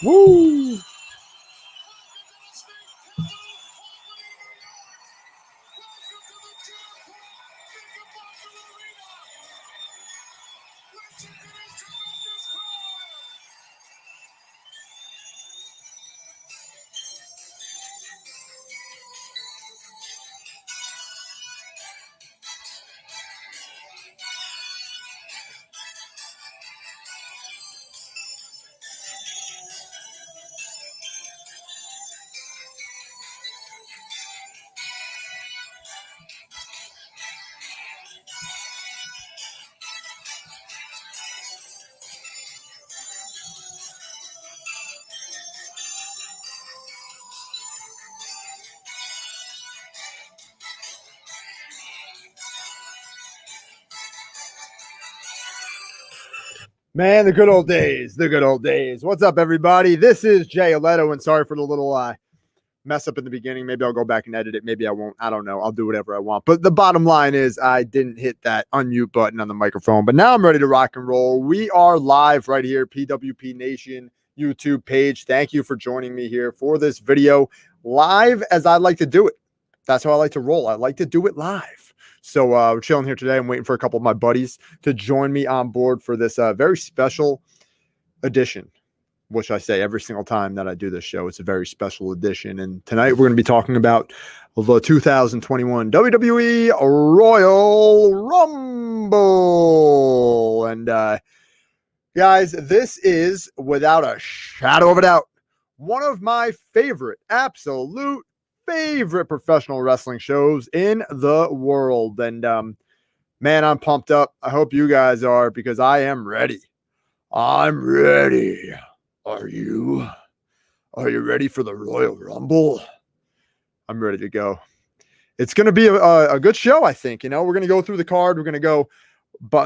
Woo! Man, the good old days, the good old days. What's up, everybody? This is Jay Aletto, and sorry for the little mess up in the beginning. Maybe I'll go back and edit it. Maybe I won't. I don't know. I'll do whatever I want. But the bottom line is I didn't hit that unmute button on the microphone. But now I'm ready to rock and roll. We are live right here, PWP Nation YouTube page. Thank you for joining me here for this video, live as I like to do it. That's how I like to roll. I like to do it live. So we're chilling here today. I'm waiting for a couple of my buddies to join me on board for this very special edition, which I say every single time that I do this show. It's a very special edition. And tonight we're going to be talking about the 2021 WWE Royal Rumble. And guys, this is without a shadow of a doubt one of my favorite, absolute favorite professional wrestling shows in the world. And man, I'm pumped up. I hope you guys are, because I am ready. I'm ready. Are you? Are you ready for the Royal Rumble? I'm ready to go. It's going to be a good show, I think. You know, we're going to go through the card. We're going to go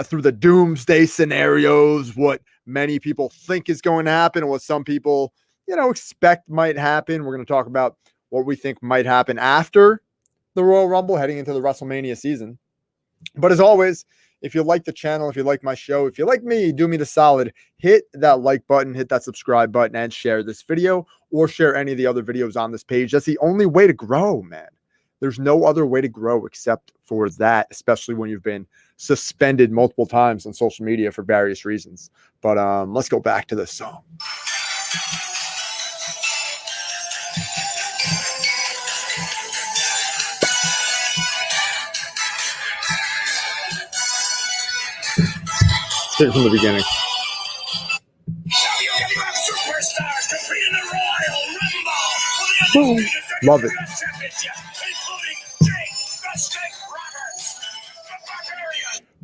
through the doomsday scenarios, what many people think is going to happen, and what some people, you know, expect might happen. We're going to talk about what we think might happen after the Royal Rumble, heading into the WrestleMania season. But as always, if you like the channel, if you like my show, if you like me, do me the solid, hit that like button, hit that subscribe button, and share this video, or share any of the other videos on this page. That's the only way to grow, man. There's no other way to grow except for that, especially when you've been suspended multiple times on social media for various reasons. But let's go back to this song. Straight from the beginning. WWF superstars compete in the Royal Rumble. Love it.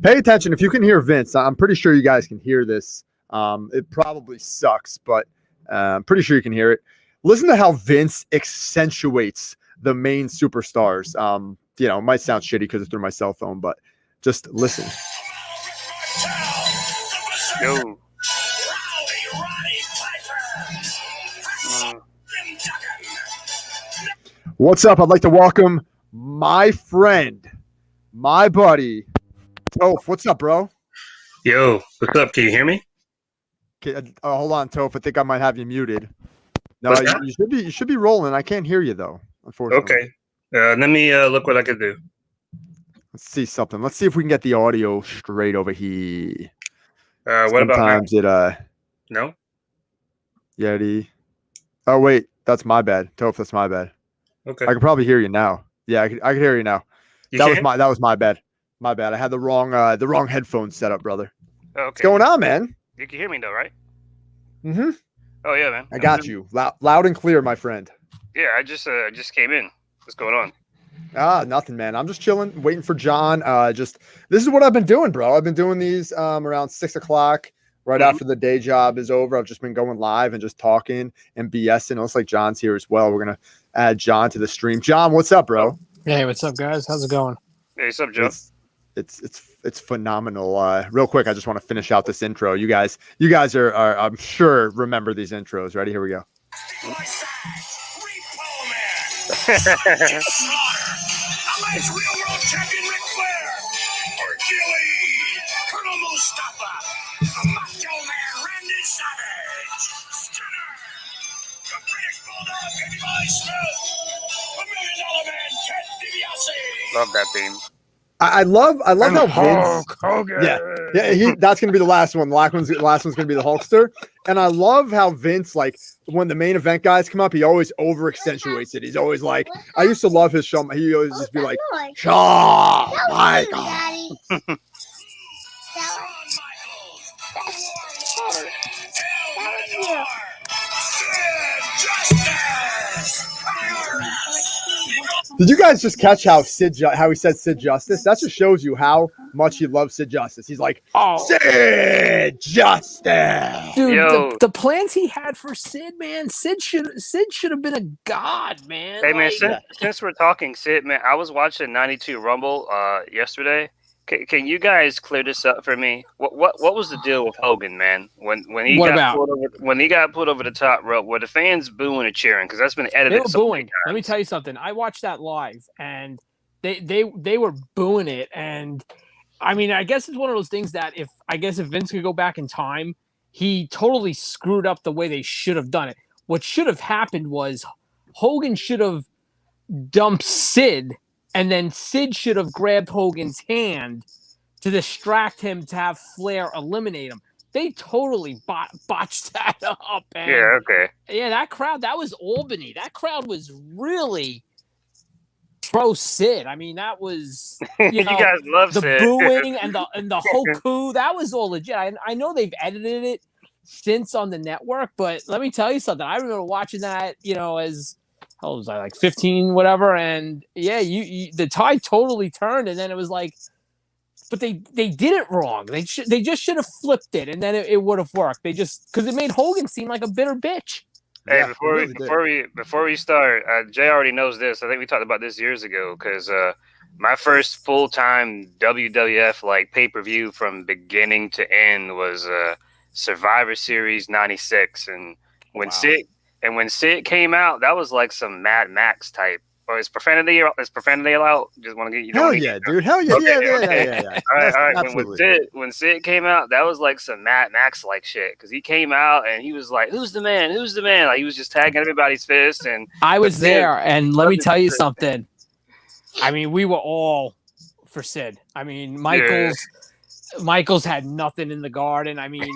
Pay attention. If you can hear Vince, I'm pretty sure you guys can hear this. It probably sucks, but I'm pretty sure you can hear it. Listen to how Vince accentuates the main superstars. You know, it might sound shitty because it's through my cell phone, but just listen. Yo. What's up? I'd like to welcome my friend, my buddy, Toph. What's up, bro? Yo, what's up? Can you hear me? Okay, hold on, Toph. I think I might have you muted. No, you should be rolling. I can't hear you though, unfortunately. Okay. Let me look what I can do. Let's see something. Let's see if we can get the audio straight over here. What about sometimes it no? Yeti. Oh wait, that's my bad. Toph, that's my bad. Okay. I can probably hear you now. Yeah, I can hear you now. That was my bad. My bad. I had the wrong headphones set up, brother. Okay. What's going on, man? You can hear me though, right? Mm-hmm. Oh yeah, man. I got you. Loud and clear, my friend. Yeah, I just came in. What's going on? Nothing, man. I'm just chilling, waiting for John. This is what I've been doing, bro. I've been doing these around 6 o'clock, right after the day job is over. I've just been going live and just talking and BSing. It looks like John's here as well. We're gonna add John to the stream. John, what's up, bro? Hey, what's up, guys? How's it going? Hey, what's up, Joe? It's phenomenal. Real quick, I just want to finish out this intro. You guys are I'm sure remember these intros. Ready? Here we go. Alleged real world champion Ric Flair, Hercules, Colonel Mustafa, Macho Man Randy Savage, Stunner, Love that theme. I love how Vince. Hogan. Yeah, that's gonna be the last one. The last one's gonna be the Hulkster. And I love how Vince, like, when the main event guys come up, he always over accentuates it. He's always like, I used to love his show. He always just be like, Shawn Michaels. Did you guys just catch how how he said Sid Justice? That just shows you how much he loves Sid Justice. He's like, Sid Justice. Dude, the plans he had for Sid, man, Sid should have been a god, man. Hey, man, Like, since we're talking Sid, man, I was watching 92 Rumble yesterday. Can you guys clear this up for me? What was the deal with Hogan, man? When he got put over the top rope, were the fans booing or cheering? Because that's been edited. They were booing. Let me tell you something. I watched that live, and they were booing it. And I mean, I guess it's one of those things that if Vince could go back in time, he totally screwed up the way they should have done it. What should have happened was Hogan should have dumped Sid. And then Sid should have grabbed Hogan's hand to distract him to have Flair eliminate him. They totally botched that up. And yeah, okay. Yeah, that crowd, that was Albany. That crowd was really pro Sid. I mean, that was you guys love the Sid. booing and the Hoku. That was all legit. I know they've edited it since on the network, but let me tell you something. I remember watching that, as how old was I, like 15, whatever, and yeah, the tide totally turned, and then it was like, but they did it wrong. They just should have flipped it, and then it would have worked. They just, because it made Hogan seem like a bitter bitch. Hey, Yeah, before we start, Jay already knows this. I think we talked about this years ago because my first full time WWF like pay per view from beginning to end was Survivor Series '96, and when Sid came out, that was like some Mad Max type. Or is profanity allowed? Just want to get you. Hell yeah, dude. Hell yeah. Okay. Yeah. All right. When Sid came out, that was like some Mad Max like shit. Because he came out and he was like, "Who's the man? Who's the man?" Like he was just tagging everybody's fist. And I was there, and let me tell you something. I mean, we were all for Sid. I mean, Michaels had nothing in the garden. I mean,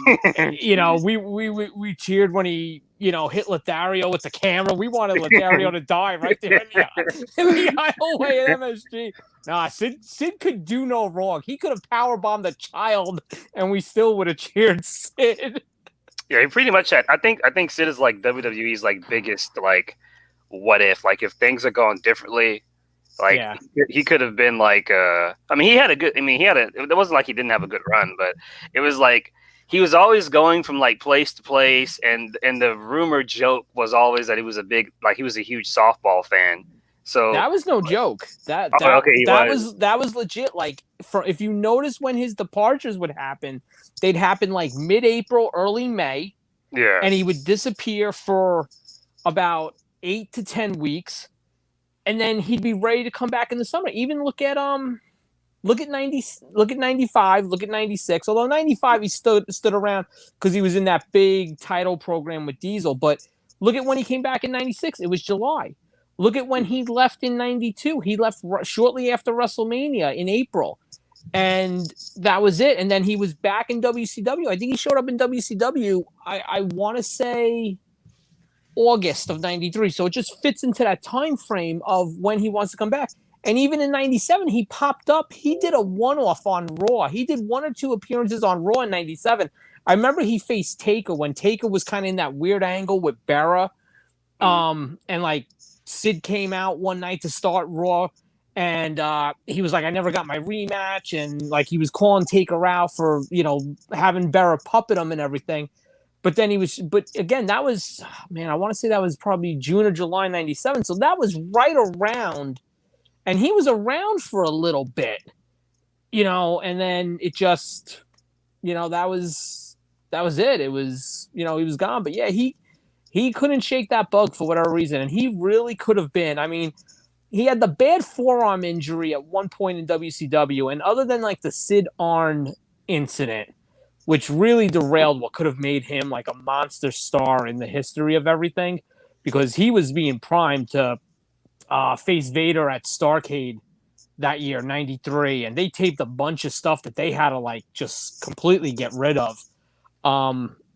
we cheered when he, hit Lothario with the camera. We wanted Lothario to die right there in the aisleway at MSG. Nah, Sid could do no wrong. He could have powerbombed a child, and we still would have cheered Sid. Yeah, he pretty much had. I think Sid is like WWE's like biggest like what if things are going differently. Like he could have been like it wasn't like he didn't have a good run, but it was like he was always going from like place to place, and the rumor joke was always that he was a huge softball fan. So that was no joke. That was legit. Like, if you notice when his departures would happen, they'd happen like mid-April, early May. Yeah. And he would disappear for about 8 to 10 weeks. And then he'd be ready to come back in the summer. Even look at 95, look at 96. Although 95 he stood around because he was in that big title program with Diesel. But look at when he came back in 96. It was July. Look at when he left in 92. He left shortly after WrestleMania in April. And that was it. And then he was back in WCW. I think he showed up in WCW, I want to say August of 93. So it just fits into that time frame of when he wants to come back. And even in 97, he popped up. He did a one-off on Raw. He did 1 or 2 appearances on Raw in 97. I remember he faced Taker when Taker was kind of in that weird angle with Berra. And like Sid came out one night to start Raw. And he was like, I never got my rematch. And like he was calling Taker out for, having Berra puppet him and everything. But then but again, that was, I want to say that was probably June or July 97. So that was right around, and he was around for a little bit, and then it just, that was it. It was, he was gone. But yeah, he couldn't shake that bug for whatever reason. And he really could have been. I mean, he had the bad forearm injury at one point in WCW. And other than like the Sid Arn incident, which really derailed what could have made him like a monster star in the history of everything. because he was being primed to face Vader at Starrcade that year, 93, and they taped a bunch of stuff that they had to like just completely get rid of.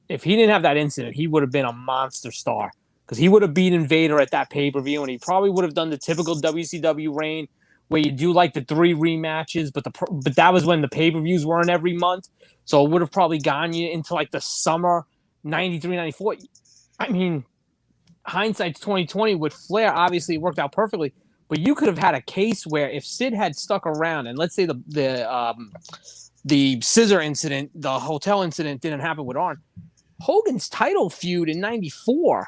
If he didn't have that incident, he would have been a monster star because he would have beaten Vader at that pay-per-view, and he probably would have done the typical WCW reign where you do like the 3 rematches, but that was when the pay-per-views weren't every month, so it would have probably gotten you into like the summer 93, 94. I mean, hindsight's 2020 with Flair. Obviously, it worked out perfectly, but you could have had a case where if Sid had stuck around, and let's say the scissor incident, the hotel incident didn't happen with Arn, Hogan's title feud in 94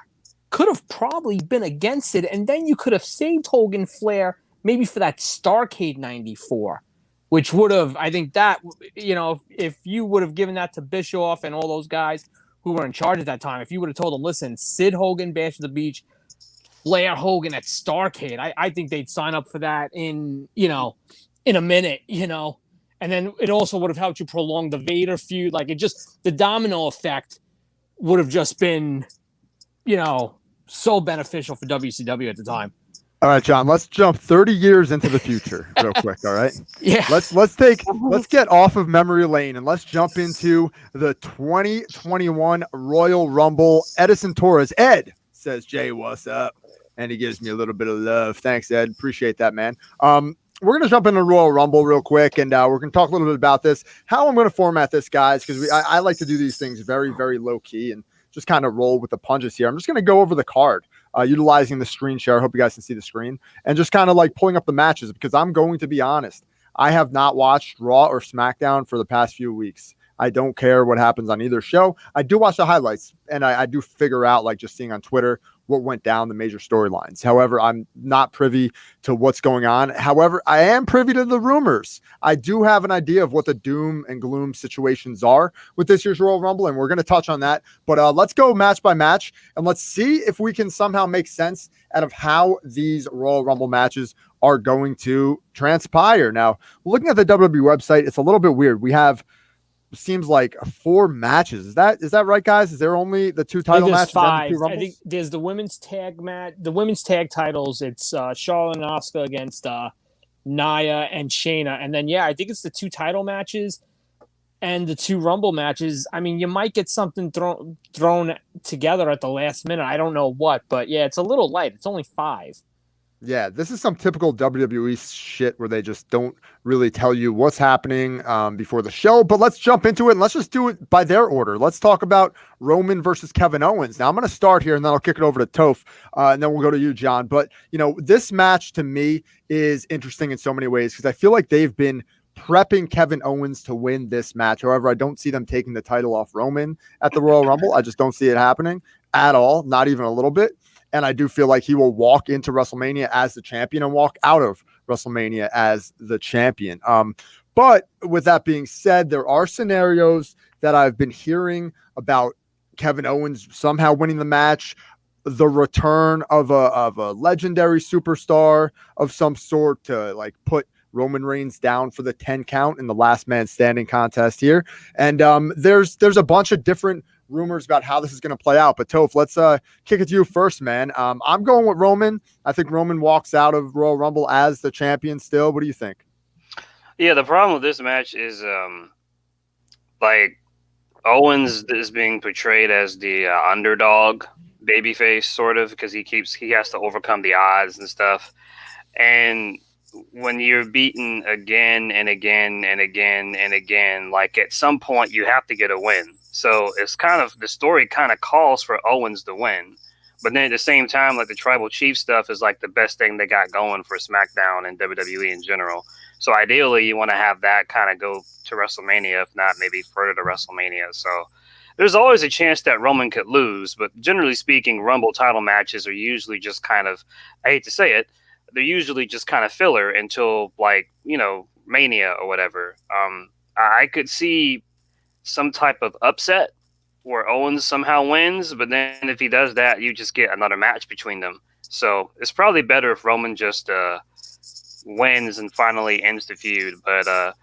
could have probably been against it, and then you could have saved Hogan Flair maybe for that Starrcade 94, which would have, I think that, if you would have given that to Bischoff and all those guys who were in charge at that time, if you would have told them, listen, Sid Hogan, Bash at the Beach, Flair Hogan at Starrcade, I think they'd sign up for that in a minute, and then it also would have helped you prolong the Vader feud. Like, the domino effect would have just been, so beneficial for WCW at the time. All right, John, let's jump 30 years into the future real quick. All right. Yeah. Let's get off of memory lane and let's jump into the 2021 Royal Rumble. Edison Torres. Ed says, Jay, what's up? And he gives me a little bit of love. Thanks, Ed. Appreciate that, man. We're going to jump into Royal Rumble real quick, and we're going to talk a little bit about this, how I'm going to format this, guys, because I like to do these things very, very low-key and just kind of roll with the punches here. I'm just going to go over the card, utilizing the screen share. I hope you guys can see the screen, and just kind of like pulling up the matches, because I'm going to be honest, I have not watched Raw or SmackDown for the past few weeks. I don't care what happens on either show. I do watch the highlights, and I do figure out, like just seeing on Twitter, what went down, the major storylines. However, I'm not privy to what's going on. However, I am privy to the rumors. I do have an idea of what the doom and gloom situations are with this year's Royal Rumble, and we're going to touch on that. But let's go match by match, and let's see if we can somehow make sense out of how these Royal Rumble matches are going to transpire. Now, looking at the WWE website, it's a little bit weird. We have, seems like 4 matches. Is that right, guys? Is there only the 2 title matches? 5. I think there's the women's tag match, the women's tag titles. It's Charlotte and Asuka against Nia and Shayna, and then I think it's the 2 title matches and the 2 Rumble matches. I mean, you might get something thrown together at the last minute. I don't know what, but it's a little light. It's only 5. Yeah, this is some typical WWE shit where they just don't really tell you what's happening before the show. But let's jump into it, and let's just do it by their order. Let's talk about Roman versus Kevin Owens. Now, I'm going to start here, and then I'll kick it over to Toph, and then we'll go to you, John. But, this match to me is interesting in so many ways because I feel like they've been prepping Kevin Owens to win this match. However, I don't see them taking the title off Roman at the Royal Rumble. I just don't see it happening at all, not even a little bit. And I do feel like he will walk into WrestleMania as the champion and walk out of WrestleMania as the champion. But with that being said, there are scenarios that I've been hearing about Kevin Owens somehow winning the match, the return of a legendary superstar of some sort to like put Roman Reigns down for the 10 count in the last man standing contest here. And there's a bunch of different rumors about how this is going to play out. But Toph, let's kick it to you first, man. I'm going with Roman. I think Roman walks out of Royal Rumble as the champion still. What do you think? Yeah, the problem with this match is like Owens is being portrayed as the underdog babyface, sort of, because he has to overcome the odds and stuff. And when you're beaten again and again and again and again, like at some point you have to get a win. So it's kind of, the story kind of calls for Owens to win. But then at the same time, like the Tribal Chief stuff is like the best thing they got going for SmackDown and WWE in general. So ideally you want to have that kind of go to WrestleMania, if not maybe further to WrestleMania. So there's always a chance that Roman could lose, but generally speaking, Rumble title matches are usually just kind of, I hate to say it, they're usually just kind of filler until like, Mania or whatever. I could see some type of upset where Owens somehow wins, but then if he does that, you just get another match between them. So it's probably better if Roman just wins and finally ends the feud. But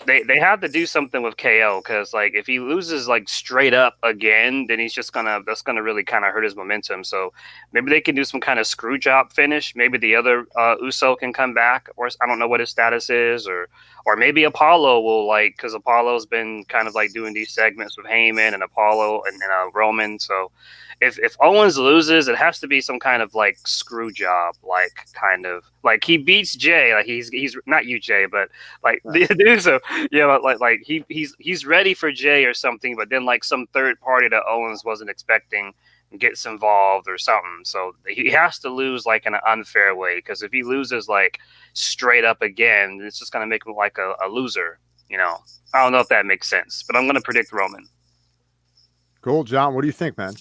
they have to do something with KO, because like if he loses like straight up again, then that's gonna really kind of hurt his momentum. So maybe they can do some kind of screw job finish. Maybe the other Uso can come back, or I don't know what his status is, or maybe Apollo will, like, because Apollo's been kind of like doing these segments with Heyman and Apollo and Roman. So if Owens loses, it has to be some kind of like screw job, like kind of like he beats Jay, like he's not you Jay, but like the so yeah, like he's ready for Jay or something, but then like some third party that Owens wasn't expecting gets involved or something. So he has to lose like in an unfair way, because if he loses like straight up again, it's just gonna make him like a loser. I don't know if that makes sense, but I'm gonna predict Roman. Cool, John. What do you think, man?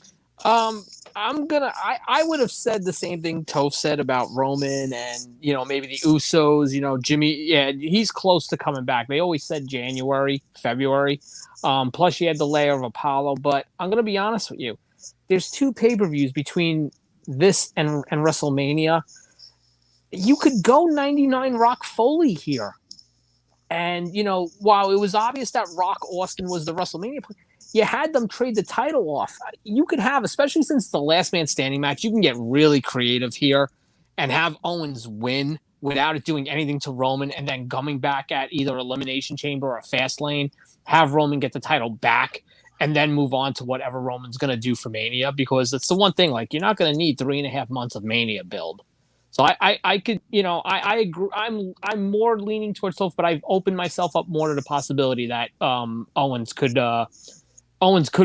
I would have said the same thing Toph said about Roman and, maybe the Usos, Jimmy. Yeah, he's close to coming back. They always said January, February. Plus you had the layer of Apollo, but I'm going to be honest with you. There's 2 pay-per-views between this and WrestleMania. You could go 99 Rock Foley here. And, while it was obvious that Rock Austin was the WrestleMania, you had them trade the title off. You could have, especially since the last man standing match, you can get really creative here and have Owens win without it doing anything to Roman, and then coming back at either Elimination Chamber or Fastlane, have Roman get the title back, and then move on to whatever Roman's going to do for Mania, because it's the one thing, like, you're not going to need 3.5 months of Mania build. So I could, I agree. I'm more leaning towards Toph, but I've opened myself up more to the possibility that Owens could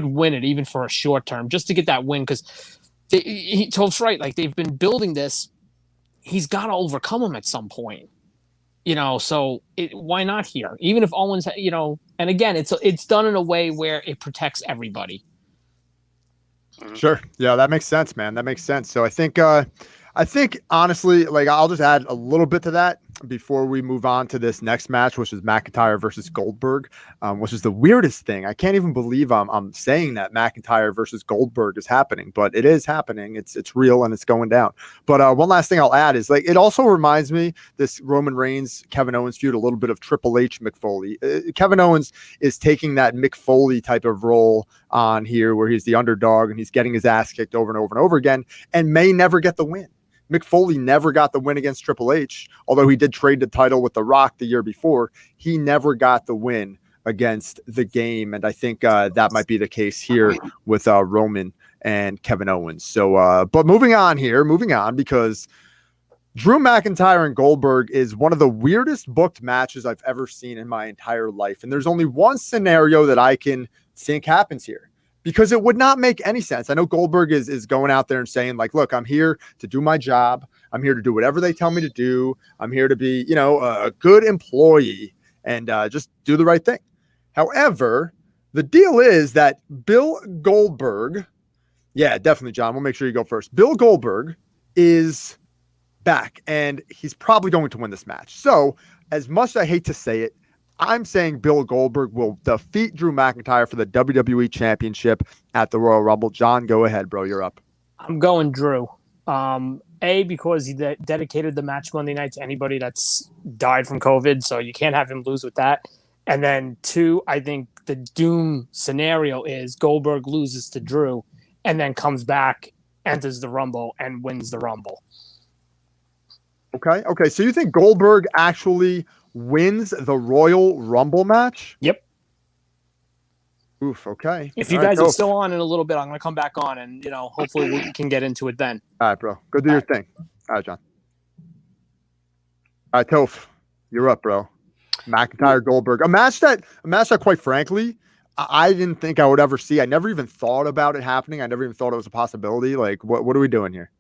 win it, even for a short term, just to get that win, because Toph's right. Like, they've been building this. He's got to overcome him at some point. So why not here? Even if Owens, and again, it's done in a way where it protects everybody. Sure. Yeah, that makes sense, man. That makes sense. So I think honestly, like, I'll just add a little bit to that before we move on to this next match, which is McIntyre versus Goldberg, which is the weirdest thing. I can't even believe I'm saying that McIntyre versus Goldberg is happening, but it is happening. It's real and it's going down. But one last thing I'll add is, like, it also reminds me, this Roman Reigns Kevin Owens feud, a little bit of Triple H Mick Foley. Kevin Owens is taking that Mick Foley type of role on here, where he's the underdog and he's getting his ass kicked over and over and over again, and may never get the win. Mick Foley never got the win against Triple H, although he did trade the title with The Rock the year before. He never got the win against the Game, and I think that might be the case here with Roman and Kevin Owens. So, but moving on, because Drew McIntyre and Goldberg is one of the weirdest booked matches I've ever seen in my entire life, and there's only one scenario that I can think happens here, because it would not make any sense. I know Goldberg is going out there and saying, like, look, I'm here to do my job. I'm here to do whatever they tell me to do. I'm here to be, a good employee and just do the right thing. However, the deal is that Bill Goldberg, yeah, definitely, John, we'll make sure you go first. Bill Goldberg is back, and he's probably going to win this match. So, as much as I hate to say it, I'm saying Bill Goldberg will defeat Drew McIntyre for the WWE Championship at the Royal Rumble. John, go ahead, bro. You're up. I'm going Drew. Because he dedicated the match Monday night to anybody that's died from COVID, so you can't have him lose with that. And then 2, I think the doom scenario is Goldberg loses to Drew and then comes back, enters the Rumble, and wins the Rumble. Okay. So you think Goldberg actually wins the Royal Rumble match? Yep. Oof. Okay. If you guys are still on in a little bit, I'm going to come back on, and hopefully we can get into it then. All right, bro. Go do your thing. All right, John. All right, Toph, you're up, bro. McIntyre Goldberg, a match that quite frankly I didn't think I would ever see. I never even thought about it happening. I never even thought it was a possibility. Like, what are we doing here?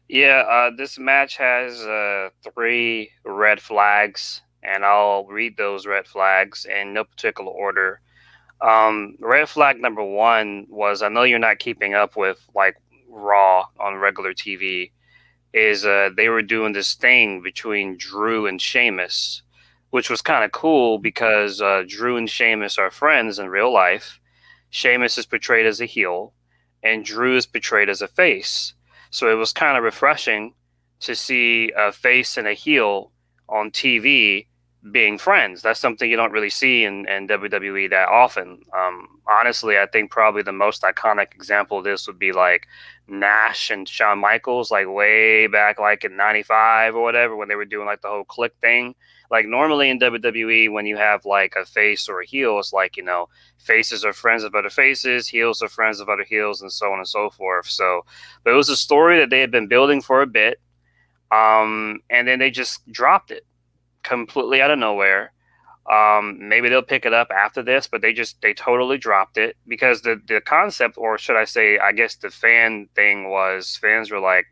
Yeah, this match has 3 red flags, and I'll read those red flags in no particular order. Red flag number 1 was, I know you're not keeping up with like Raw on regular TV, is they were doing this thing between Drew and Sheamus, which was kind of cool because Drew and Sheamus are friends in real life. Sheamus is portrayed as a heel, and Drew is portrayed as a face. So it was kind of refreshing to see a face and a heel on TV being friends. That's something you don't really see in WWE that often. Honestly, I think probably the most iconic example of this would be like Nash and Shawn Michaels, like way back, like in '95 or whatever, when they were doing like the whole click thing. Like normally in WWE, when you have like a face or a heel, it's like, you know, faces are friends of other faces, heels are friends of other heels, and so on and so forth. So, but it was a story that they had been building for a bit, and then they just dropped it completely out of nowhere. Maybe they'll pick it up after this, but they totally dropped it because the concept, or should I say, I guess the fan thing was, fans were like,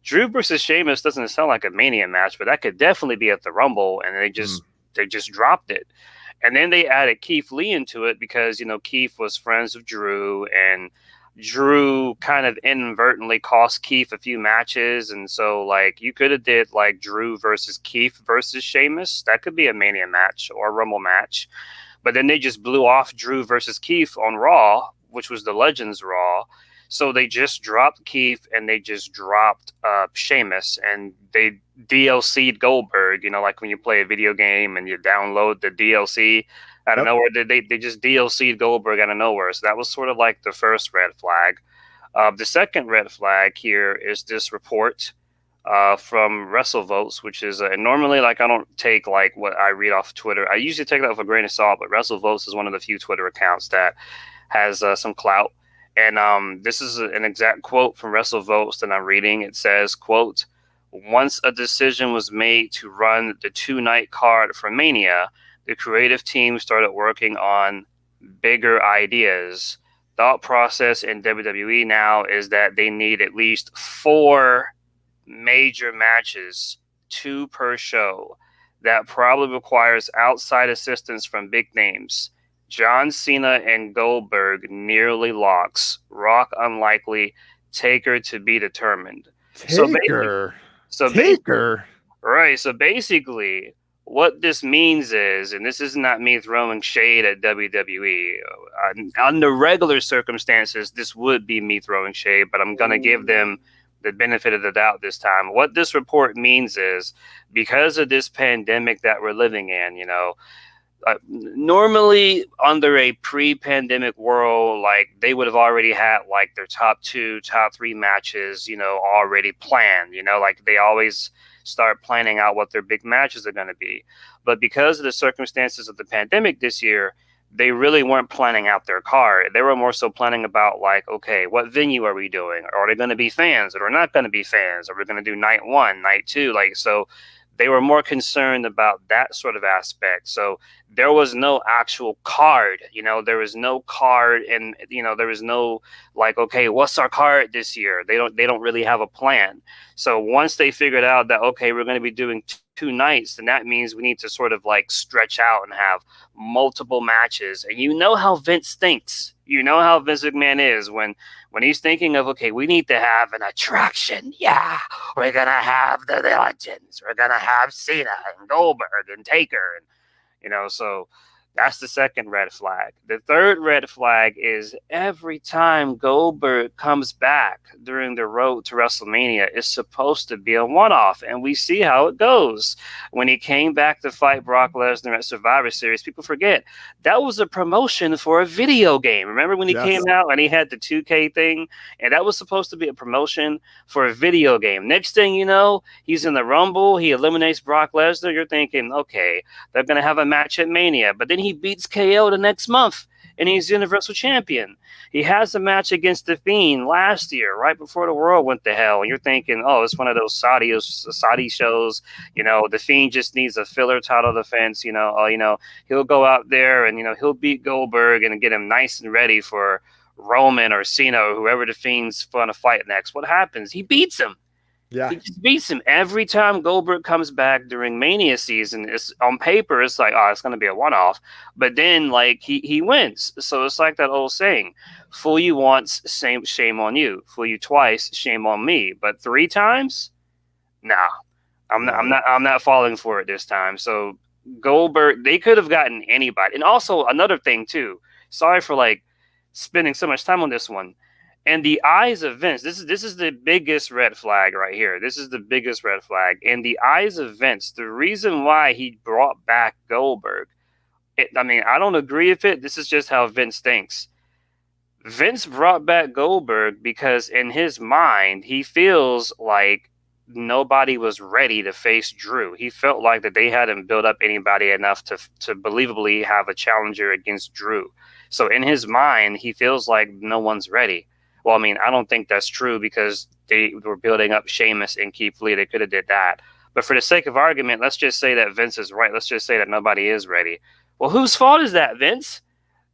Drew versus Sheamus doesn't sound like a Mania match, but that could definitely be at the Rumble, and they just dropped it. And then they added Keith Lee into it because, you know, Keith was friends with Drew, and Drew kind of inadvertently cost Keith a few matches. And so, like, you could have did, like, Drew versus Keith versus Sheamus. That could be a Mania match or a Rumble match. But then they just blew off Drew versus Keith on Raw, which was the Legends Raw. So they just dropped Keith and they just dropped Sheamus, and they DLC'd Goldberg. You know, like when you play a video game and you download the DLC out of nowhere, they just DLC'd Goldberg out of nowhere. So that was sort of like the first red flag. The second red flag here is this report from WrestleVotes, which is and normally, like, I don't take like what I read off Twitter. I usually take that with a grain of salt, but WrestleVotes is one of the few Twitter accounts that has some clout. And this is an exact quote from WrestleVotes that I'm reading. It says, quote, "Once a decision was made to run the 2-night card for Mania, the creative team started working on bigger ideas. Thought process in WWE now is that they need at least 4 major matches, 2 per show. That probably requires outside assistance from big names. John Cena and Goldberg nearly locks. Rock unlikely. Taker to be determined." Taker. Right. So basically, what this means is, and this is not me throwing shade at WWE. Under regular circumstances, this would be me throwing shade, but I'm going to give them the benefit of the doubt this time. What this report means is, because of this pandemic that we're living in, you know, normally under a pre-pandemic world, like, they would have already had like their top 2, top 3 matches, you know, already planned, you know, like they always start planning out what their big matches are going to be. But because of the circumstances of the pandemic this year, they really weren't planning out their card. They were more so planning about, like, okay, what venue are we doing? Are they going to be fans or are not going to be fans? Are we going to do night 1, night 2? Like, so they were more concerned about that sort of aspect. So there was no actual card, you know, there was no card, and, you know, there was no like, okay, what's our card this year? They don't really have a plan. So once they figured out that, okay, we're going to be doing 2 nights, then that means we need to sort of like stretch out and have multiple matches. And you know how Vince thinks. You know how Vince McMahon is when he's thinking of, okay, we need to have an attraction. Yeah, we're going to have the Legends. We're going to have Cena and Goldberg and Taker. And, you know, so that's the second red flag. The third red flag is every time Goldberg comes back during the road to WrestleMania, it's supposed to be a one-off, and we see how it goes. When he came back to fight Brock Lesnar at Survivor Series, people forget that was a promotion for a video game. Remember when he came out and he had the 2K thing, and that was supposed to be a promotion for a video game. Next thing you know, he's in the Rumble, he eliminates Brock Lesnar. You're thinking, okay, they're going to have a match at Mania, but then he beats KO the next month and he's Universal Champion. He has a match against The Fiend last year, right before the world went to hell. And you're thinking, oh, it's one of those Saudi shows. You know, The Fiend just needs a filler title defense. You know, he'll go out there and, you know, he'll beat Goldberg and get him nice and ready for Roman or Cena or whoever The Fiend's going to fight next. What happens? He beats him. Yeah. He just beats him every time Goldberg comes back during Mania season. It's on paper, it's like, oh, it's going to be a one-off. But then, like, he wins. So it's like that old saying, fool you once, shame on you. Fool you twice, shame on me. But 3 times? Nah. I'm not falling for it this time. So Goldberg, they could have gotten anybody. And also another thing too, sorry for like spending so much time on this one. in the eyes of Vince, this is the biggest red flag right here. This is the biggest red flag. In the eyes of Vince, the reason why he brought back Goldberg, I mean, I don't agree with it. This is just how Vince thinks. Vince brought back Goldberg because in his mind, he feels like nobody was ready to face Drew. He felt like that they hadn't built up anybody enough to believably have a challenger against Drew. So in his mind, he feels like no one's ready. Well, I mean, I don't think that's true because they were building up Sheamus and Keith Lee. They could have did that. But for the sake of argument, let's just say that Vince is right. Let's just say that nobody is ready. Well, whose fault is that, Vince?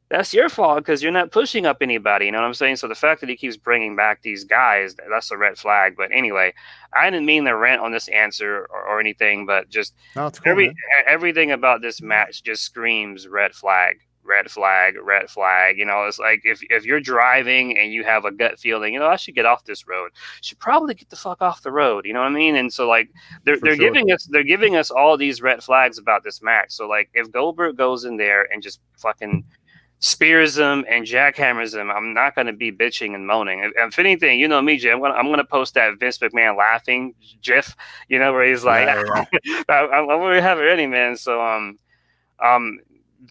That's your fault because you're not pushing up anybody. You know what I'm saying? So the fact that he keeps bringing back these guys, that's a red flag. But anyway, I didn't mean to rant on this answer or anything, but just everything about this match just screams red flag. Red flag, red flag. You know, it's like if you're driving and you have a gut feeling, you know, I should get off this road. Should probably get the fuck off the road. You know what I mean? And so like they're giving us all these red flags about this match. So like if Goldberg goes in there and just fucking spears him and jackhammers him, I'm not going to be bitching and moaning. If anything, you know me, Jay, I'm gonna post that Vince McMahon laughing gif, you know, where he's like, I'm gonna have it ready, man. So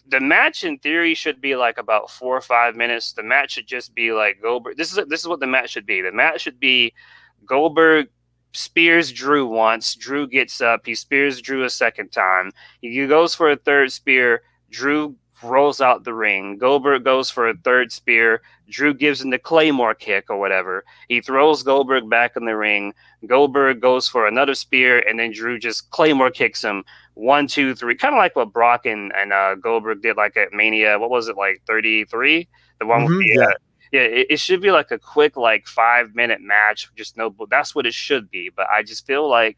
the match in theory should be like about 4 or 5 minutes. The match should just be like Goldberg. This is what the match should be. The match should be Goldberg spears Drew once. Drew gets up. He spears Drew a second time. He goes for a third spear. Drew rolls out the ring. Goldberg goes for a third spear. Drew gives him the Claymore kick or whatever. He throws Goldberg back in the ring. Goldberg goes for another spear, and then Drew just Claymore kicks him. 1, 2, 3. Kind of like what Brock and Goldberg did like at Mania. What was it, like 33? The one with the it should be like a quick like 5-minute match. Just that's what it should be. But I just feel like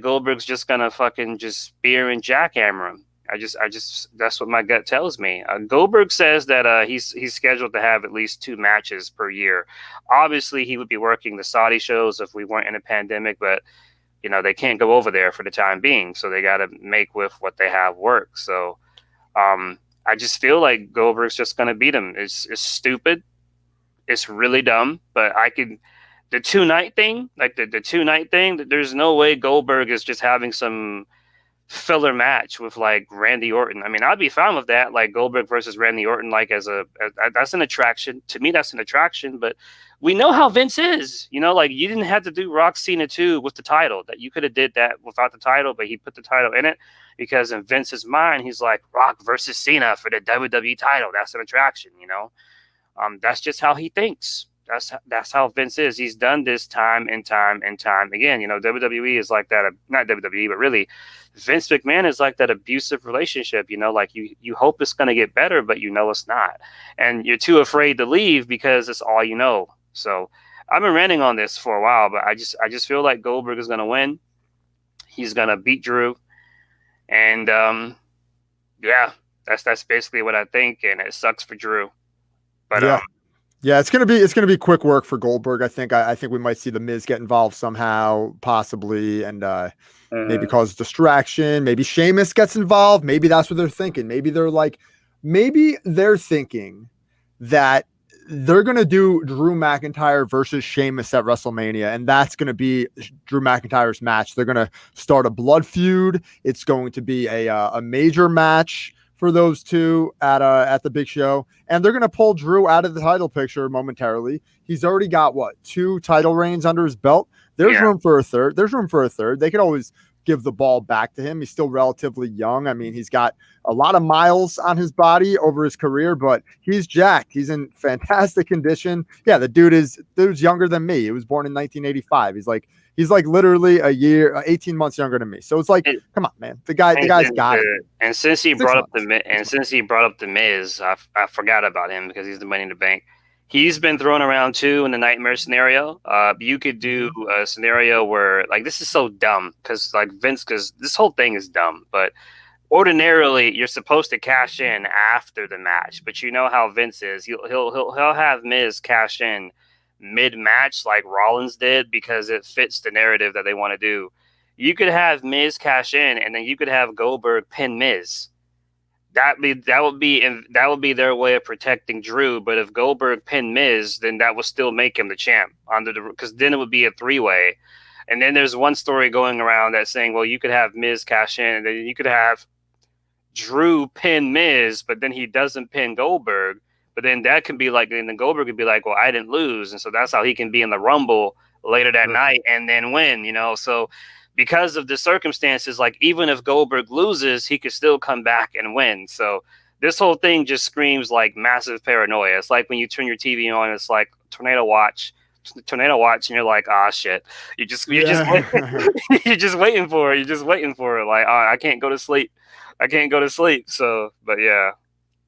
Goldberg's just gonna fucking just spear and jackhammer him. I just that's what my gut tells me. Goldberg says that he's scheduled to have at least 2 matches per year. Obviously, he would be working the Saudi shows if we weren't in a pandemic, but you know they can't go over there for the time being, so they got to make with what they have work. So I just feel like Goldberg's just gonna beat him. It's stupid. It's really dumb, but the 2-night thing, like the 2-night thing. There's no way Goldberg is just having some filler match with like Randy Orton. I mean, I'd be fine with that, like Goldberg versus Randy Orton, like that's an attraction to me. That's an attraction, but we know how Vince is. You know, like you didn't have to do Rock Cena 2 with the title. That you could have did that without the title, but he put the title in it because in Vince's mind, he's like Rock versus Cena for the WWE title. That's an attraction. You know, that's just how he thinks. That's how Vince is. He's done this time and time and time again. You know, WWE is like that. Not WWE, but really, Vince McMahon is like that abusive relationship. You know, like you hope it's going to get better, but you know it's not, and you're too afraid to leave because it's all you know. So I've been ranting on this for a while, but I just feel like Goldberg is going to win. He's going to beat Drew, and yeah, that's basically what I think, and it sucks for Drew, but yeah, it's gonna be quick work for Goldberg. I think we might see the Miz get involved somehow, possibly, and maybe cause distraction. Maybe Sheamus gets involved. Maybe that's what they're thinking. Maybe they're thinking that they're gonna do Drew McIntyre versus Sheamus at WrestleMania, and that's gonna be Drew McIntyre's match. They're gonna start a blood feud. It's going to be a major match for those two at the big show, and they're going to pull Drew out of the title picture momentarily. He's already got 2 title reigns under his belt. There's room for a third. They can always give the ball back to him. He's still relatively young. I mean, he's got a lot of miles on his body over his career, but he's jacked. He's in fantastic condition. Yeah, the dude's younger than me. He was born in 1985. He's like literally 18 months younger than me. So it's like, come on, man. The guy's got it. And since he brought up the Miz, I forgot about him because he's the Money in the Bank. He's been thrown around too in the nightmare scenario. You could do a scenario where like this is so dumb because this whole thing is dumb. But ordinarily, you're supposed to cash in after the match. But you know how Vince is. He'll have Miz cash in mid-match like Rollins did because it fits the narrative that they want to do. You could have Miz cash in and then you could have Goldberg pin Miz. that would be their way of protecting Drew. But if Goldberg pinned Miz, then that would still make him the champ because then it would be a 3-way. And then there's one story going around that's saying, well, you could have Miz cash in, and then you could have Drew pin Miz, but then he doesn't pin Goldberg. But then that can be like, and then Goldberg could be like, well, I didn't lose, and so that's how he can be in the Rumble later that night and then win. So because of the circumstances, like even if Goldberg loses, he could still come back and win. So this whole thing just screams like massive paranoia. It's like when you turn your TV on, it's like tornado watch, and you're like, ah, shit. You're just you're just waiting for it. You're just waiting for it. Like, I can't go to sleep. So, but yeah.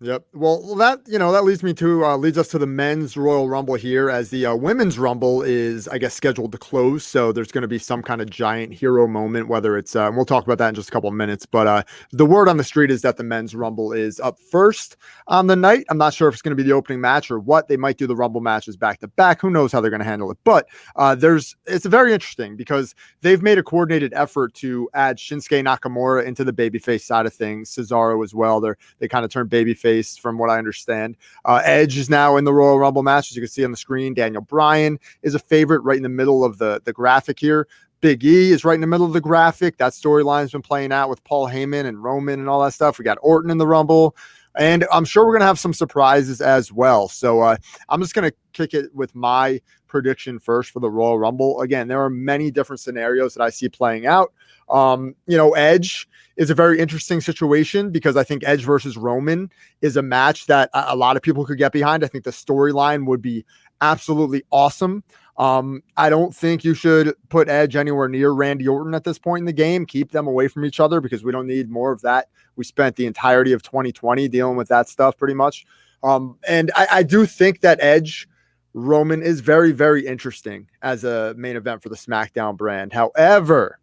Yep. Well, that leads me to leads us to the men's Royal Rumble here, as the women's Rumble is, I guess, scheduled to close. So there's going to be some kind of giant hero moment, whether it's and we'll talk about that in just a couple of minutes. But the word on the street is that the men's Rumble is up first on the night. I'm not sure if it's going to be the opening match or what. They might do the Rumble matches back to back. Who knows how they're going to handle it? But it's very interesting because they've made a coordinated effort to add Shinsuke Nakamura into the babyface side of things. Cesaro as well. They kind of turned babyface, from what I understand. Edge is now in the Royal Rumble match, as you can see on the screen. Daniel Bryan is a favorite right in the middle of the graphic here. Big E is right in the middle of the graphic. That storyline's been playing out with Paul Heyman and Roman and all that stuff. We got Orton in the Rumble, and I'm sure we're going to have some surprises as well. So I'm just going to kick it with my prediction first for the Royal Rumble. Again, there are many different scenarios that I see playing out. Edge is a very interesting situation because I think Edge versus Roman is a match that a lot of people could get behind. I think the storyline would be absolutely awesome. I don't think you should put Edge anywhere near Randy Orton at this point in the game. Keep them away from each other because we don't need more of that. We spent the entirety of 2020 dealing with that stuff pretty much. And I do think that Edge Roman is very, very interesting as a main event for the SmackDown brand. However,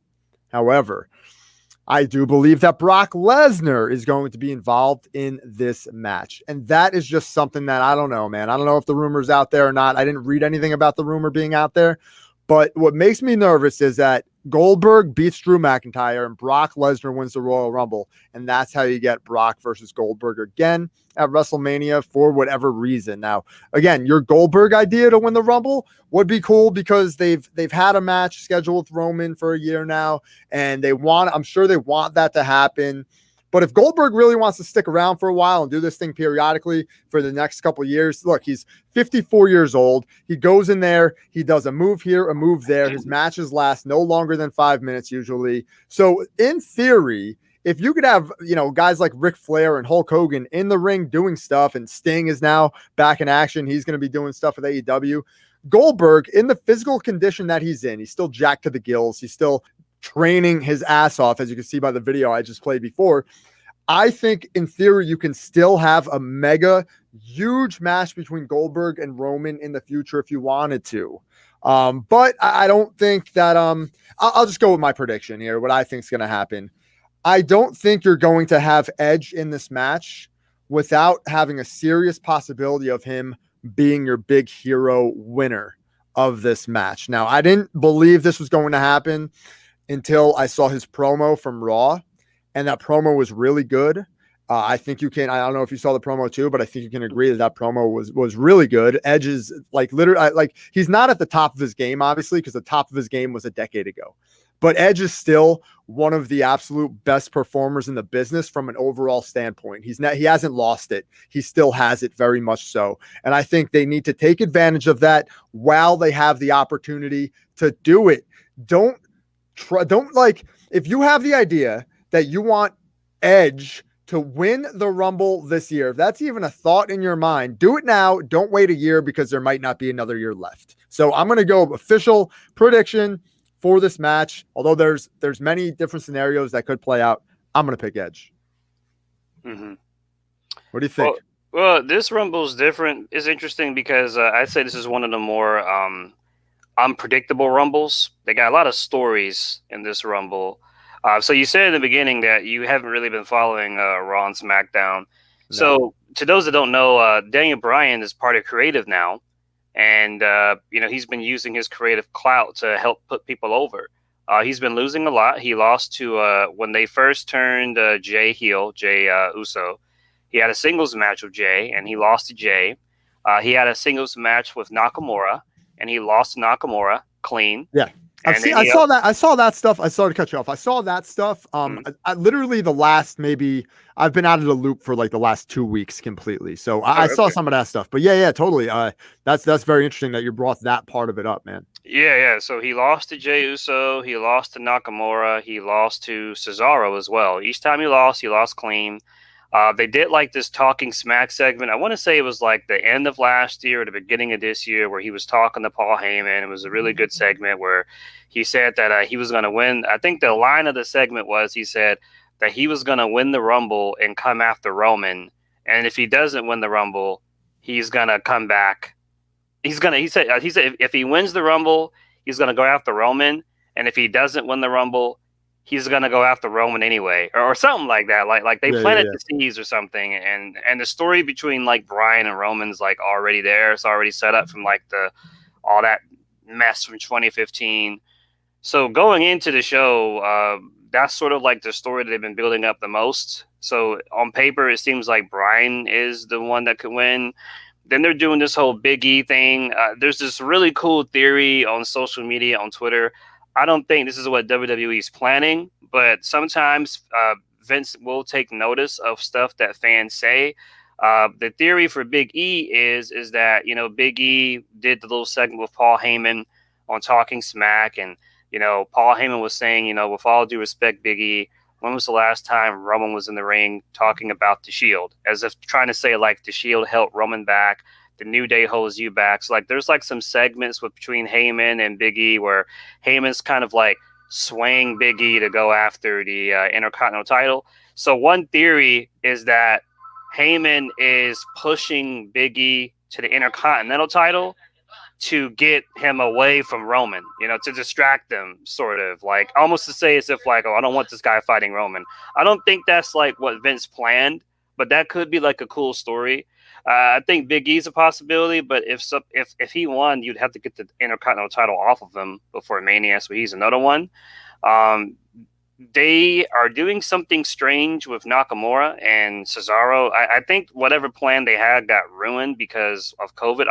I do believe that Brock Lesnar is going to be involved in this match. And that is just something that I don't know, man. I don't know if the rumor's out there or not. I didn't read anything about the rumor being out there. But what makes me nervous is that Goldberg beats Drew McIntyre and Brock Lesnar wins the Royal Rumble. And that's how you get Brock versus Goldberg again at WrestleMania for whatever reason. Now, again, your Goldberg idea to win the Rumble would be cool because they've had a match scheduled with Roman for a year now, and I'm sure they want that to happen. But if Goldberg really wants to stick around for a while and do this thing periodically for the next couple of years, look, he's 54 years old. He goes in there, he does a move here, a move there. His matches last no longer than 5 minutes usually. So in theory, if you could have, guys like Ric Flair and Hulk Hogan in the ring doing stuff, and Sting is now back in action, he's going to be doing stuff with AEW. Goldberg, in the physical condition that he's in, he's still jacked to the gills. He's still training his ass off, as you can see by the video I just played before. I think in theory you can still have a mega huge match between Goldberg and Roman in the future if you wanted to. But I don't think that I'll just go with my prediction here, what I think is going to happen. I don't think you're going to have Edge in this match without having a serious possibility of him being your big hero winner of this match. Now, I didn't believe this was going to happen until I saw his promo from Raw, and that promo was really good. I think you can, I don't know if you saw the promo too, but I think you can agree that promo was really good. Edge is literally he's not at the top of his game, obviously, because the top of his game was a decade ago. But Edge is still one of the absolute best performers in the business from an overall standpoint. He hasn't lost it. He still has it very much so. And I think they need to take advantage of that while they have the opportunity to do it. If you have the idea that you want Edge to win the Rumble this year, if that's even a thought in your mind, do it now. Don't wait a year because there might not be another year left. So I'm going to go official prediction for this match. Although there's many different scenarios that could play out, I'm going to pick Edge. Mm-hmm. What do you think? Well, this Rumble is different. It's interesting because I'd say this is one of the more unpredictable Rumbles. They got a lot of stories in this Rumble. So you said in the beginning that you haven't really been following Raw and SmackDown. No. So to those that don't know, Daniel Bryan is part of creative now. And, he's been using his creative clout to help put people over. He's been losing a lot. He lost to when they first turned Jay heel, Jay Uso. He had a singles match with Jay, and he lost to Jay. He had a singles match with Nakamura, and he lost to Nakamura clean. Yeah. I saw that stuff. I started to cut you off. I saw that stuff. I literally the last I've been out of the loop for like the last 2 weeks completely. So I saw some of that stuff. But yeah, totally. That's very interesting that you brought that part of it up, man. Yeah. So he lost to Jey Uso. He lost to Nakamura. He lost to Cesaro as well. Each time he lost clean. They did like this Talking Smack segment. I want to say it was like the end of last year or the beginning of this year where he was talking to Paul Heyman. It was a really good segment where he said that he was going to win. I think the line of the segment was he said that he was going to win the Rumble and come after Roman. And if he doesn't win the Rumble, he's going to come back. He said if he wins the Rumble, he's going to go after Roman. And if he doesn't win the Rumble, he's gonna go after Roman anyway, or something like that. Like they planted the seeds or something, and the story between like Bryan and Roman's like already there. It's already set up from like all that mess from 2015. So going into the show, that's sort of like the story that they've been building up the most. So on paper, it seems like Bryan is the one that could win. Then they're doing this whole Big E thing. There's this really cool theory on social media, on Twitter. I don't think this is what WWE is planning, but sometimes Vince will take notice of stuff that fans say. The theory for Big E is that, Big E did the little segment with Paul Heyman on Talking Smack, and, Paul Heyman was saying, with all due respect, Big E, when was the last time Roman was in the ring talking about the Shield? As if trying to say, like, the Shield held Roman back. The New Day holds you back. So, like, there's like some segments between Heyman and Big E where Heyman's kind of like swaying Big E to go after the Intercontinental title. So one theory is that Heyman is pushing Big E to the Intercontinental title to get him away from Roman, to distract them, sort of like almost to say as if like, oh, I don't want this guy fighting Roman. I don't think that's like what Vince planned, but that could be like a cool story. I think Big E's a possibility, but if he won, you'd have to get the Intercontinental title off of him before Mania, so he's another one. They are doing something strange with Nakamura and Cesaro. I think whatever plan they had got ruined because of COVID.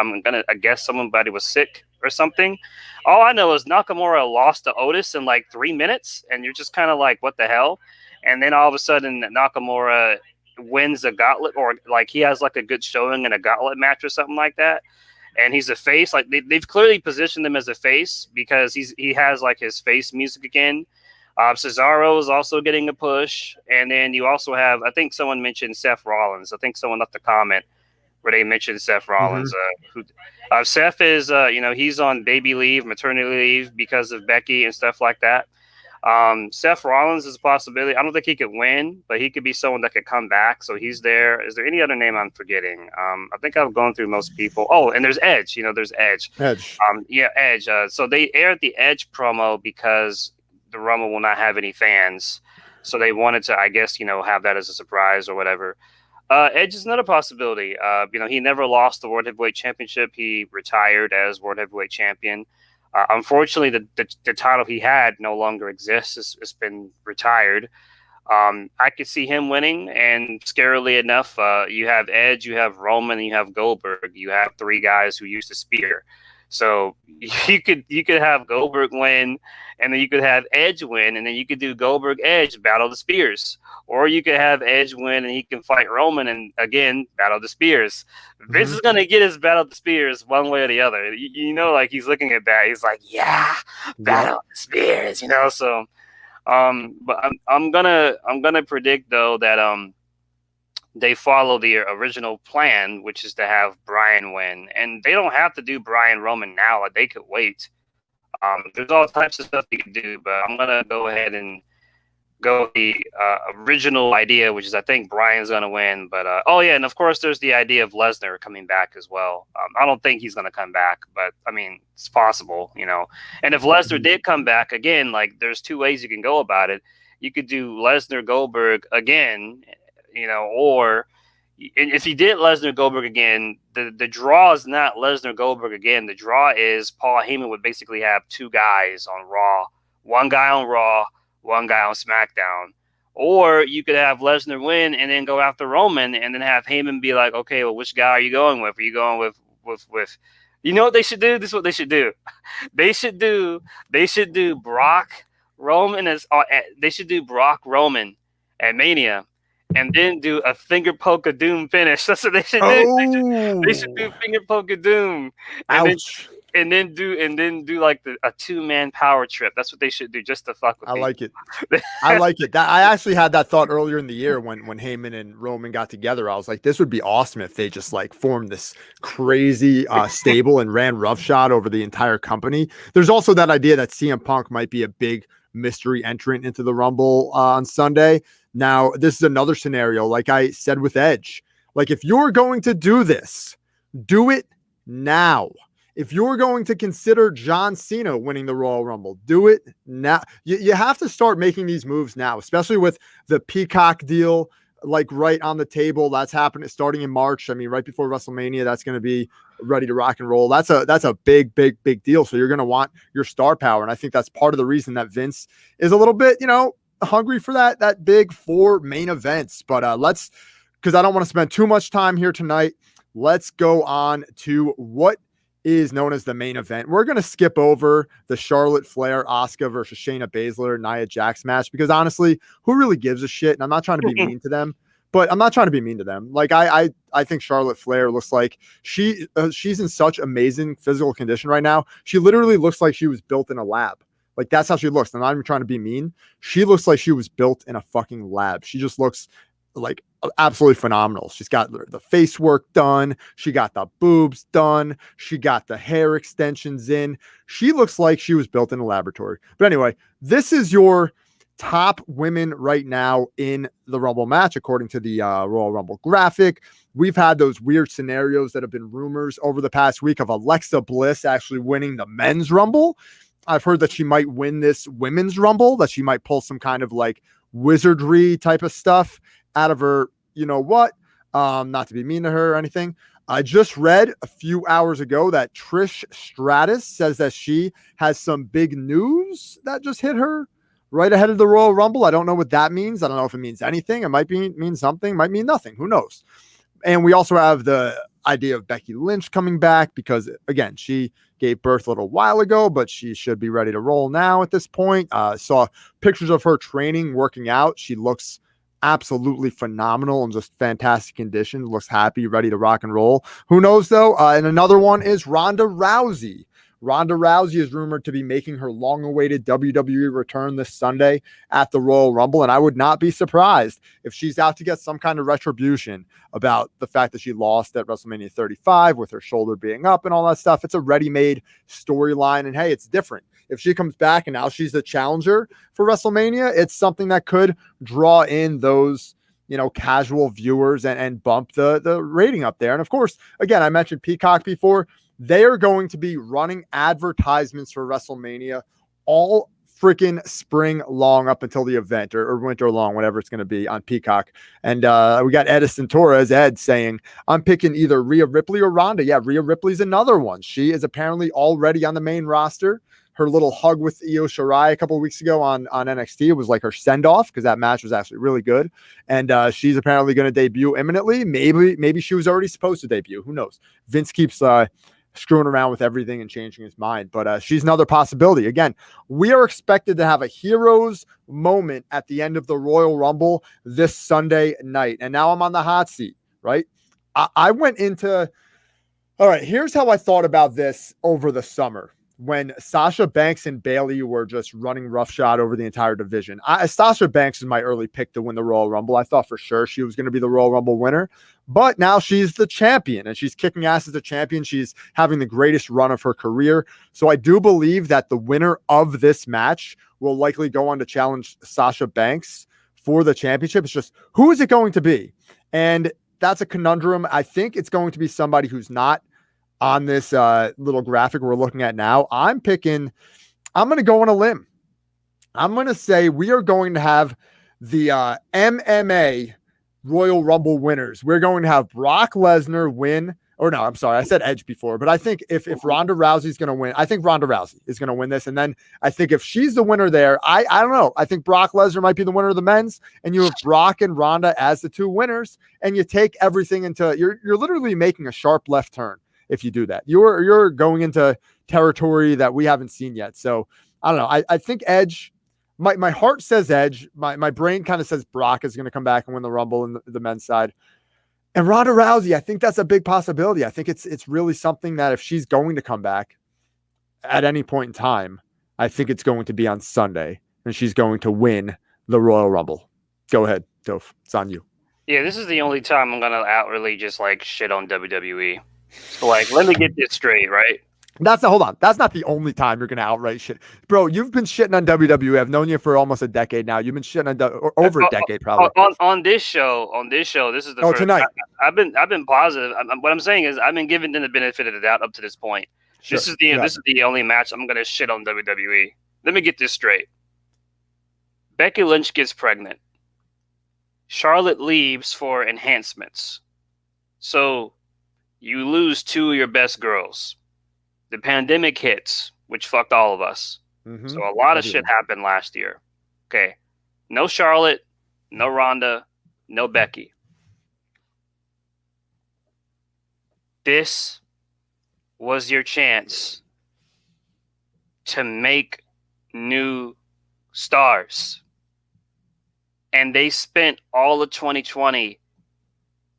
I guess somebody was sick or something. All I know is Nakamura lost to Otis in like 3 minutes, and you're just kind of like, what the hell? And then all of a sudden, Nakamura wins a gauntlet, or like he has like a good showing in a gauntlet match or something like that. And he's a face. Like they've clearly positioned him as a face because he has like his face music again. Cesaro is also getting a push. And then you also have, I think someone mentioned Seth Rollins. I think someone left a comment where they mentioned Seth Rollins. Seth is, he's on baby leave, maternity leave because of Becky and stuff like that. Seth Rollins is a possibility. I don't think he could win, but he could be someone that could come back. So he's there. Is there any other name I'm forgetting? I think I've gone through most people. Oh, and there's Edge. There's Edge. Edge. Edge. So they aired the Edge promo because the Rumble will not have any fans. So they wanted to, I guess, have that as a surprise or whatever. Edge is another possibility. He never lost the World Heavyweight Championship. He retired as World Heavyweight Champion. Unfortunately, the title he had no longer exists. It's been retired. I could see him winning, and scarily enough, you have Edge, you have Roman, and you have Goldberg. You have three guys who used to spear. So you could have Goldberg win, and then you could have Edge win, and then you could do Goldberg Edge Battle the Spears, or you could have Edge win and he can fight Roman and again Battle the Spears. Vince is gonna get his Battle the Spears one way or the other. Like he's looking at that, he's like, yeah, Battle the Spears, So, but I'm gonna predict though that they follow the original plan, which is to have Bryan win. And they don't have to do Bryan Roman now. Like, they could wait. There's all types of stuff they could do, but I'm going to go ahead and go with the original idea, which is I think Bryan's going to win. But, and of course, there's the idea of Lesnar coming back as well. I don't think he's going to come back, but, I mean, it's possible, And if Lesnar did come back, again, like, there's two ways you can go about it. You could do Lesnar Goldberg again, or if he did Lesnar Goldberg again, the draw is not Lesnar Goldberg again. The draw is Paul Heyman would basically have two guys on Raw, one guy on Raw, one guy on SmackDown. Or you could have Lesnar win and then go after Roman, and then have Heyman be like, okay, well, which guy are you going with? Are you going with? You know what they should do? This is what they should do. They should do Brock Roman they should do Brock Roman at Mania, and then do a finger poke of doom finish. That's what they should do. They should do finger poke of doom. Ouch. And then do like a 2-man power trip. That's what they should do, just to fuck with I me. like it. I like it. I actually had that thought earlier in the year when Heyman and Roman got together. I was like, this would be awesome if they just like formed this crazy stable and ran roughshod over the entire company. There's also that idea that CM Punk might be a big mystery entrant into the Rumble on Sunday. Now, this is another scenario, like I said with Edge. Like, if you're going to do this, do it now. If you're going to consider John Cena winning the Royal Rumble, do it now. You have to start making these moves now, especially with the Peacock deal, like right on the table. That's happening starting in March. I mean, right before WrestleMania, that's going to be ready to rock and roll. That's a big deal. So you're going to want your star power. And I think that's part of the reason that Vince is a little bit, hungry for that big 4 main events. But because I don't want to spend too much time here tonight, let's go on to what is known as the main event. We're going to skip over the Charlotte Flair, Asuka versus Shayna Baszler, Nia Jax match, because honestly, who really gives a shit? And I'm not trying to be mean to them, but I'm not trying to be mean to them. Like I think Charlotte Flair looks like she's in such amazing physical condition right now. She literally looks like she was built in a lab. Like that's how she looks. I'm not even trying to be mean. She looks like she was built in a fucking lab. She just looks like absolutely phenomenal. She's got the face work done. She got the boobs done. She got the hair extensions in. She looks like she was built in a laboratory. But anyway, this is your top women right now in the Rumble match, according to the Royal Rumble graphic. We've had those weird scenarios that have been rumors over the past week of Alexa Bliss actually winning the men's Rumble. I've heard that she might win this women's Rumble, that she might pull some kind of like wizardry type of stuff out of her, not to be mean to her or anything. I just read a few hours ago that Trish Stratus says that she has some big news that just hit her right ahead of the Royal Rumble. I don't know what that means. I don't know if it means anything. It might mean something, might mean nothing. Who knows? And we also have the idea of Becky Lynch coming back because, again, she gave birth a little while ago, but she should be ready to roll now at this point. Saw pictures of her training, working out. She looks absolutely phenomenal and just fantastic condition. Looks happy, ready to rock and roll. Who knows, though? And another one is Ronda Rousey. Ronda Rousey is rumored to be making her long-awaited WWE return this Sunday at the Royal Rumble, and I would not be surprised if she's out to get some kind of retribution about the fact that she lost at WrestleMania 35 with her shoulder being up and all that stuff. It's a ready-made storyline, and hey, it's different. If she comes back and now she's the challenger for WrestleMania, it's something that could draw in those casual viewers and bump the rating up there. And of course, again, I mentioned Peacock before. They are going to be running advertisements for WrestleMania all freaking spring long up until the event or winter long, whatever it's going to be on Peacock. And we got Edison Torres, Ed, saying, I'm picking either Rhea Ripley or Ronda. Yeah, Rhea Ripley's another one. She is apparently already on the main roster. Her little hug with Io Shirai a couple of weeks ago on NXT was like her send-off because that match was actually really good. And she's apparently going to debut imminently. Maybe she was already supposed to debut. Who knows? Vince keeps screwing around with everything and changing his mind. But she's another possibility. Again, we are expected to have a hero's moment at the end of the Royal Rumble this Sunday night. And now I'm on the hot seat, right? I went into... All right, here's how I thought about this over the summer when Sasha Banks and Bayley were just running roughshod over the entire division. Sasha Banks is my early pick to win the Royal Rumble. I thought for sure she was going to be the Royal Rumble winner, but now she's the champion and she's kicking ass as a champion. She's having the greatest run of her career. So I do believe that the winner of this match will likely go on to challenge Sasha Banks for the championship. It's just, who is it going to be? And that's a conundrum. I think it's going to be somebody who's not on this little graphic we're looking at now. I'm going to go on a limb. I'm going to say we are going to have the MMA Royal Rumble winners. We're going to have Brock Lesnar win or no, I'm sorry, I said Edge before, but I think if Ronda Rousey's going to win, I think Ronda Rousey is going to win this. And then I think if she's the winner there, I don't know. I think Brock Lesnar might be the winner of the men's, and you have Brock and Ronda as the two winners, and you take everything into, you're literally making a sharp left turn if you do that. You're going into territory that we haven't seen yet. So I don't know. I think Edge, my heart says Edge. My brain kind of says Brock is going to come back and win the Rumble in the men's side. And Ronda Rousey, I think that's a big possibility. I think it's really something that if she's going to come back at any point in time, I think it's going to be on Sunday, and she's going to win the Royal Rumble. Go ahead, Doph. It's on you. Yeah, this is the only time I'm gonna outwardly just like shit on WWE. So like, let me get this straight, right? Hold on. That's not the only time you're going to outright shit. Bro, you've been shitting on WWE. I've known you for almost a decade now. You've been shitting on or over a decade probably. On this show, this is the first tonight. I've been positive. What I'm saying is I've been giving them the benefit of the doubt up to this point. Sure. This is the only match I'm going to shit on WWE. Let me get this straight. Becky Lynch gets pregnant. Charlotte leaves for enhancements. So you lose two of your best girls. The pandemic hits, which fucked all of us. Mm-hmm. So a lot of shit happened last year. Okay. No Charlotte, no Ronda, no Becky. This was your chance to make new stars. And they spent all of 2020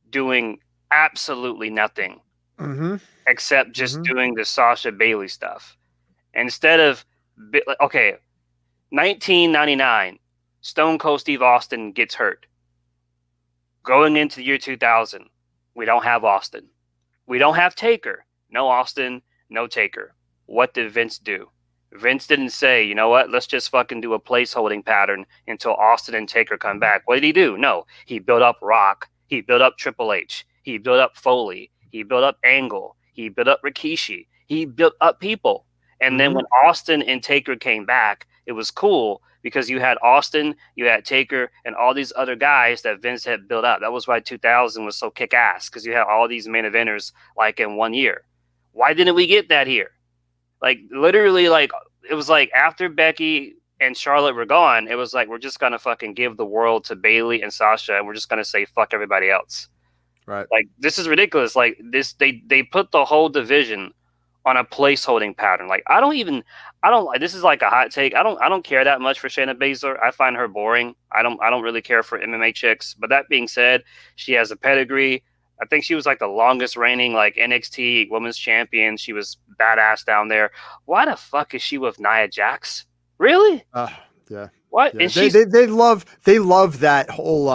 doing absolutely nothing. Mm-hmm. Except just doing the Sasha Bailey stuff. Instead of, 1999, Stone Cold Steve Austin gets hurt. Going into the year 2000, we don't have Austin. We don't have Taker. No Austin, no Taker. What did Vince do? Vince didn't say, you know what, let's just fucking do a placeholding pattern until Austin and Taker come back. What did he do? No, he built up Rock. He built up Triple H. He built up Foley. He built up Angle. He built up Rikishi. He built up people. And then when Austin and Taker came back, it was cool because you had Austin, you had Taker, and all these other guys that Vince had built up. That was why 2000 was so kick-ass, because you had all these main eventers like in 1 year. Why didn't we get that here? Like, literally, like, it was like after Becky and Charlotte were gone, it was like, we're just going to fucking give the world to Bayley and Sasha, and we're just going to say fuck everybody else. Right. Like, this is ridiculous. Like, this, they put the whole division on a placeholding pattern. Like, this is like a hot take. I don't care that much for Shayna Baszler. I find her boring. I don't really care for MMA chicks. But that being said, she has a pedigree. I think she was like the longest reigning like NXT women's champion. She was badass down there. Why the fuck is she with Nia Jax? Really? Yeah. What? Yeah. And they love that whole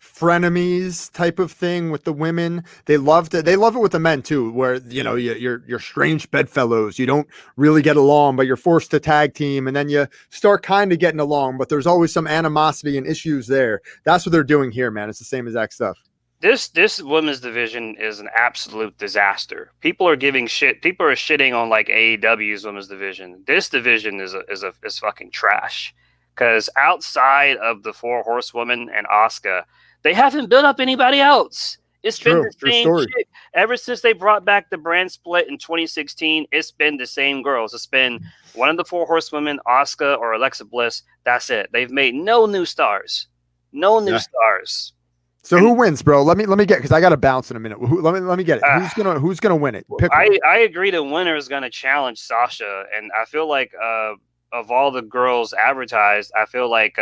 frenemies type of thing with the women. They love it with the men too, where you're strange bedfellows. You don't really get along, but you're forced to tag team, and then you start kind of getting along, but there's always some animosity and issues there. That's what they're doing here, man. It's the same exact stuff. This women's division is an absolute disaster. People are giving shit. People are shitting on like AEW's women's division. This division is fucking trash. Because outside of the Four Horsewomen and Asuka, they haven't built up anybody else. It's been the same shit. Ever since they brought back the brand split in 2016, it's been the same girls. It's been one of the Four Horsewomen, Asuka or Alexa Bliss. That's it. They've made no new stars. No new stars. So who wins, bro? Let me get, because I got to bounce in a minute. Let me get it. Who's gonna win it? I agree. The winner is gonna challenge Sasha, and I feel like of all the girls advertised, I feel like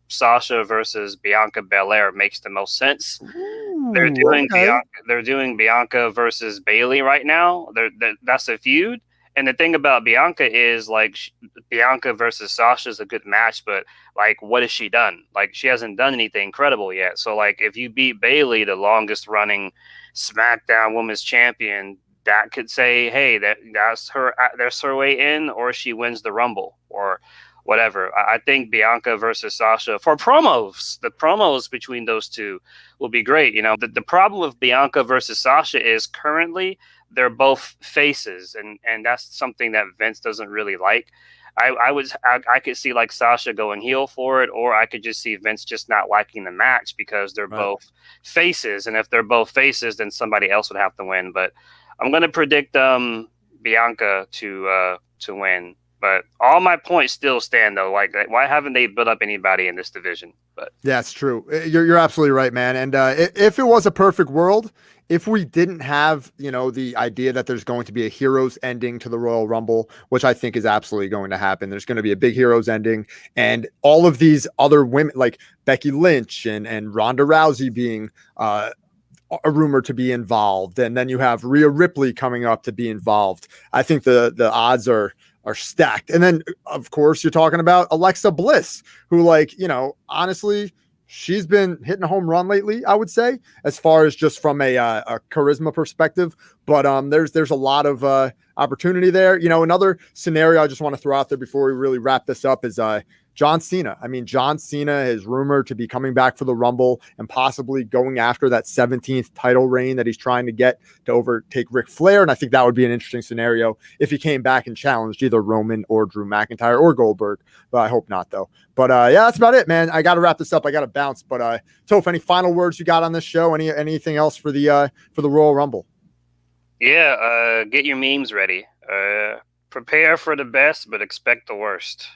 Sasha versus Bianca Belair makes the most sense. Ooh, they're doing Bianca versus Bayley right now. That's a feud. And the thing about Bianca is, like, Bianca versus Sasha is a good match, but, like, what has she done? Like, she hasn't done anything incredible yet. So, like, if you beat Bayley, the longest-running SmackDown Women's Champion, that could say, hey, that's her way in, or she wins the Rumble, or whatever. I think Bianca versus Sasha, for promos, the promos between those two will be great. You know, the problem with Bianca versus Sasha is currently they're both faces, and that's something that Vince doesn't really like. I could see like Sasha going heel for it, or I could just see Vince just not liking the match because they're both faces, and if they're both faces, then somebody else would have to win. But I'm gonna predict Bianca to win. But all my points still stand though. Like, why haven't they built up anybody in this division? But yeah, it's true. You're absolutely right, man. And if it was a perfect world, if we didn't have, the idea that there's going to be a heroes ending to the Royal Rumble, which I think is absolutely going to happen, there's going to be a big heroes ending, and all of these other women like Becky Lynch and Ronda Rousey being a rumor to be involved, and then you have Rhea Ripley coming up to be involved. I think the odds are stacked. And then of course you're talking about Alexa Bliss, who honestly, she's been hitting a home run lately, I would say, as far as just from a charisma perspective. But there's a lot of opportunity there. Another scenario I just want to throw out there before we really wrap this up is John Cena. I mean, John Cena is rumored to be coming back for the Rumble and possibly going after that 17th title reign that he's trying to get to overtake Ric Flair. And I think that would be an interesting scenario if he came back and challenged either Roman or Drew McIntyre or Goldberg. But I hope not, though. But yeah, that's about it, man. I got to wrap this up. I got to bounce. But Toph, any final words you got on this show? Anything else for the Royal Rumble? Yeah, get your memes ready. Prepare for the best, but expect the worst.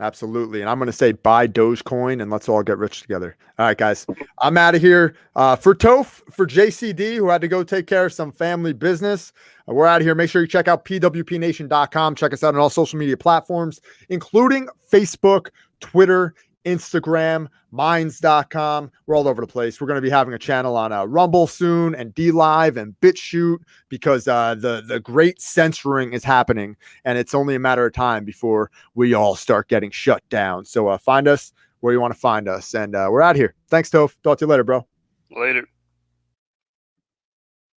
Absolutely. And I'm going to say buy Dogecoin and let's all get rich together. All right, guys, I'm out of here. For Toph, for JCD, who had to go take care of some family business, we're out of here. Make sure you check out pwpnation.com. Check us out on all social media platforms, including Facebook, Twitter, Instagram, minds.com. We're all over the place. We're going to be having a channel on Rumble soon, and DLive and BitChute, because the great censoring is happening, and it's only a matter of time before we all start getting shut down. So find us where you want to find us, and we're out here. Thanks, Toph. Talk to you later, bro. Later.